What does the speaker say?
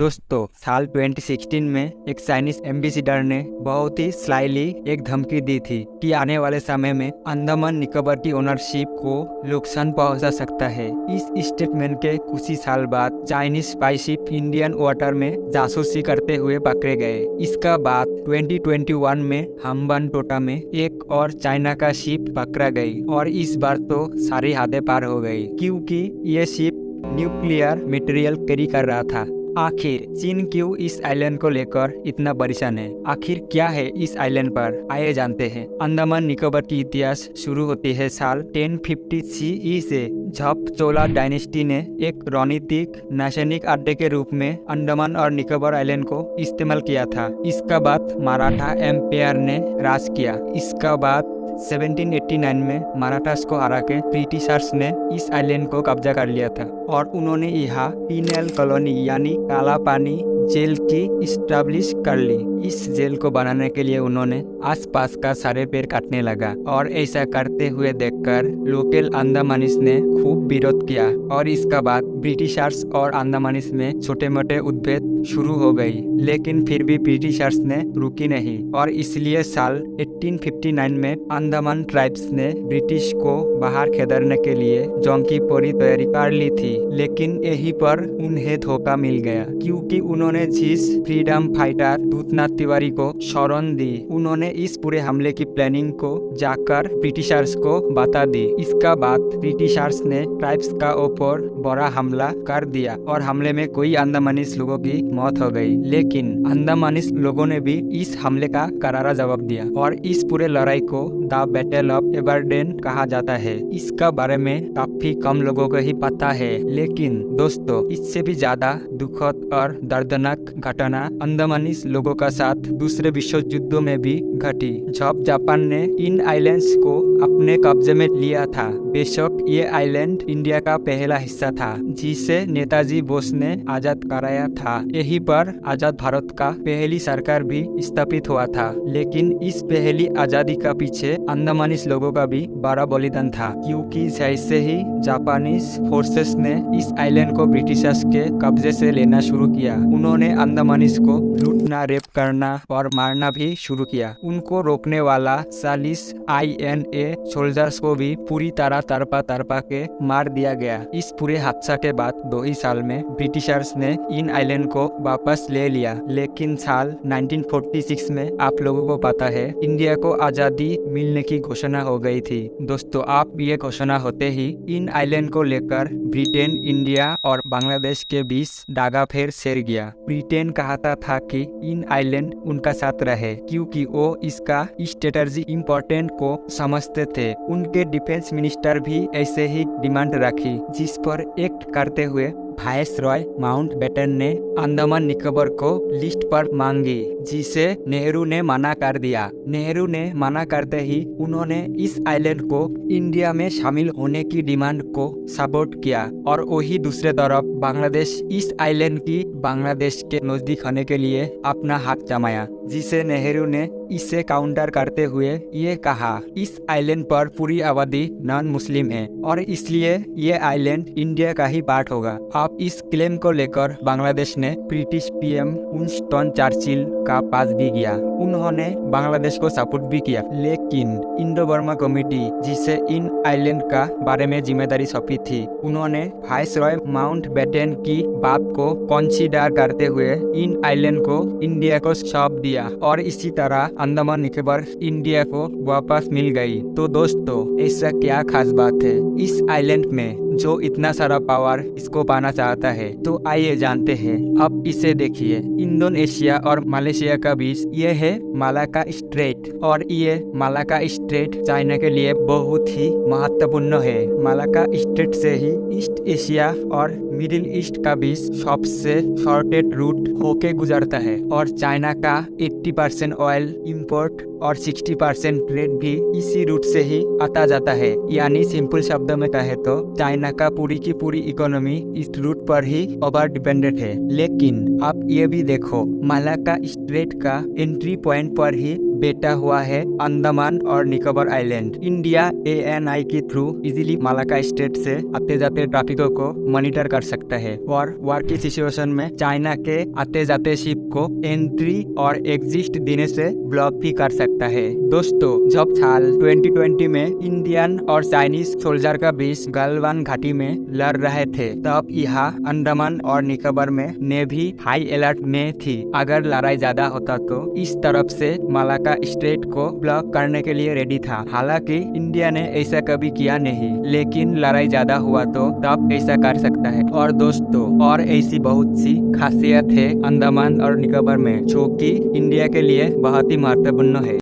दोस्तों, साल 2016 में एक चाइनीज एम्बेसडर ने बहुत ही स्लाइली एक धमकी दी थी कि आने वाले समय में अंडमान निकोबार की ओनरशिप को नुकसान पहुंचा सकता है। इस स्टेटमेंट के कुछ ही साल बाद Chinese spy ship Indian water में जासूसी करते हुए पकड़े गए। इसका बाद 2021 में हम्बानटोटा में एक और चाइना का शिप पकड़ा गई और इस बार तो सारी हदें पार हो गई, क्योंकि ये शिप न्यूक्लियर मटेरियल कैरी कर रहा था। आखिर चीन क्यों इस आइलैंड को लेकर इतना परेशान है? आखिर क्या है इस आइलैंड पर? आइए जानते हैं। अंडमान निकोबार की इतिहास शुरू होती है साल 1050 CE से, जब चोला डायनेस्टी ने एक रणनीतिक नौसैनिक अड्डे के रूप में अंडमान और निकोबार आइलैंड को इस्तेमाल किया था। इसका बाद मराठा एम्पायर ने राज किया। इसका बाद 1789 में मराठास को हरा के ब्रिटिशर्स ने इस आइलैंड को कब्जा कर लिया था और उन्होंने यहाँ पीनल कॉलोनी यानी काला पानी जेल की स्टैब्लिश कर ली। इस जेल को बनाने के लिए उन्होंने आसपास का सारे पेड़ काटने लगा और ऐसा करते हुए देखकर लोकल अंडमानीज ने खूब विरोध किया और इसका बाद ब्रिटिशर्स और अंडमानीज में छोटे मोटे उद्भेद शुरू हो गई, लेकिन फिर भी ब्रिटिशर्स ने रुकी नहीं और इसलिए साल 1859 में अंडमान ट्राइब्स ने ब्रिटिश को बाहर खदेड़ने के लिए जंग की पूरी तैयारी कर ली थी। लेकिन यहीं पर उन्हें धोखा मिल गया, क्योंकि उन्होंने जिस फ्रीडम फाइटर दूतनाथ तिवारी को शरण दी, उन्होंने इस पूरे हमले की प्लानिंग को जाकर ब्रिटिशर्स को बता दी। इसका बाद ब्रिटिशर्स ने ट्राइब्स का ऊपर बड़ा हमला कर दिया और हमले में कई अंडमानीज लोगों की मौत हो गई। लेकिन अंडमानीज लोगों ने भी इस हमले का करारा जवाब दिया और इस पूरे लड़ाई को द बैटल ऑफ एबरडेन कहा जाता है। इसका बारे में काफी कम लोगों को ही पता है, लेकिन दोस्तों इससे भी ज्यादा दुखद और दर्दनाक घटना अंडमानीज लोगों का साथ दूसरे विश्व युद्ध में भी घटी, जब जापान ने इन आइलैंड्स को अपने कब्जे में लिया था। बेशक ये आइलैंड इंडिया का पहला हिस्सा था जिसे नेताजी बोस ने आजाद कराया था। यहीं पर आजाद भारत का पहली सरकार भी स्थापित हुआ था। लेकिन इस पहली आजादी का पीछे अंडमानीज लोगों का भी बड़ा बलिदान था, क्योंकि जैसे ही जापानीज फोर्सेस ने इस आइलैंड को ब्रिटिशर्स के कब्जे से लेना शुरू किया, उन्होंने अंडमानीज को लूटना, रेप करना और मारना भी शुरू किया। उनको रोकने वाला 40 INA सोल्जर्स को भी पूरी तरह तरपा के मार दिया गया। इस पूरे हादसा के बाद 2 ही साल में ब्रिटिशर्स ने इन आइलैंड को वापस ले लिया। लेकिन साल 1946 में आप लोगों को पता है इंडिया को आजादी मिलने की घोषणा हो गई थी। दोस्तों, आप ये घोषणा होते ही इन आइलैंड को लेकर ब्रिटेन, इंडिया और बांग्लादेश के बीच दागा फिर सेर गया। ब्रिटेन कहता था कि इन आइलैंड उनका साथ रहे, क्योंकि वो इसका स्ट्रेटजी इम्पोर्टेंट को समझते थे। उनके डिफेंस मिनिस्टर भी ऐसे ही डिमांड रखी, जिस पर एक्ट करते हुए वायसरॉय माउंटबेटन ने अंडमान निकोबार को लिस्ट पर मांगी, जिसे नेहरू ने मना कर दिया। नेहरू ने मना करते ही उन्होंने इस आइलैंड को इंडिया में शामिल होने की डिमांड को सपोर्ट किया और वही दूसरे तरफ बांग्लादेश इस आइलैंड की बांग्लादेश के नजदीक होने के लिए अपना हक जमाया, जिसे नेहरू ने इसे काउंटर करते हुए ये कहा, इस आइलैंड पर पूरी आबादी नॉन मुस्लिम है और इसलिए ये आइलैंड इंडिया का ही पार्ट होगा। अब इस क्लेम को लेकर बांग्लादेश ने ब्रिटिश PM विंस्टन चर्चिल का पास भी किया। उन्होंने बांग्लादेश को सपोर्ट भी किया, लेकिन इंडो बर्मा कमेटी, जिसे इन आइलैंड का बारे में जिम्मेदारी सौंपी थी, उन्होंने वायसरॉय माउंटबेटन की बात को कंसीडर करते हुए इन आइलैंड को इंडिया को सौंप दिया और इसी तरह अंडमान निकोबार इंडिया को वापस मिल गई। तो दोस्तों, ऐसा क्या खास बात है इस आइलैंड में जो इतना सारा पावर इसको पाना चाहता है? तो आइए जानते हैं। अब इसे देखिए, इंडोनेशिया और मलेशिया का बीच ये है मलाक्का स्ट्रेट और ये मलाक्का स्ट्रेट चाइना के लिए बहुत ही महत्वपूर्ण है। मलाक्का स्ट्रेट से ही ईस्ट एशिया और मिडिल ईस्ट का बीच सबसे शॉर्टेड रूट होके गुजरता है और चाइना का 80% ऑयल इंपोर्ट और 60% ट्रेड भी इसी रूट से ही आता जाता है। यानी सिंपल शब्दों में कहे तो चाइना का पूरी की पूरी इकोनॉमी इस रूट पर ही ओवर डिपेंडेंट है। लेकिन आप ये भी देखो, मलाक्का स्ट्रेट का एंट्री पॉइंट पर ही बैठा हुआ है अंडमान और निकोबार आइलैंड। इंडिया ANI के थ्रू इजीली मलाक्का स्टेट से आते जाते ट्रैफिकों को मॉनिटर कर सकता है और वार की सिचुएशन में चाइना के आते जाते शिप को एंट्री और एग्जिट देने से ब्लॉक भी कर सकता है। दोस्तों, जब साल 2020 में इंडियन और चाइनीज सोल्जर का बीच गलवान घाटी में लड़ रहे थे, तब यहाँ अंडमान और निकोबार में नेवी हाई अलर्ट में थी। अगर लड़ाई ज्यादा होता तो इस तरफ से मलाक्का स्ट्रेट को ब्लॉक करने के लिए रेडी था। हालांकि इंडिया ने ऐसा कभी किया नहीं, लेकिन लड़ाई ज्यादा हुआ तो तब ऐसा कर सकता है। और दोस्तों, और ऐसी बहुत सी खासियत है अंडमान और निकोबार में जो कि इंडिया के लिए बहुत ही महत्वपूर्ण है।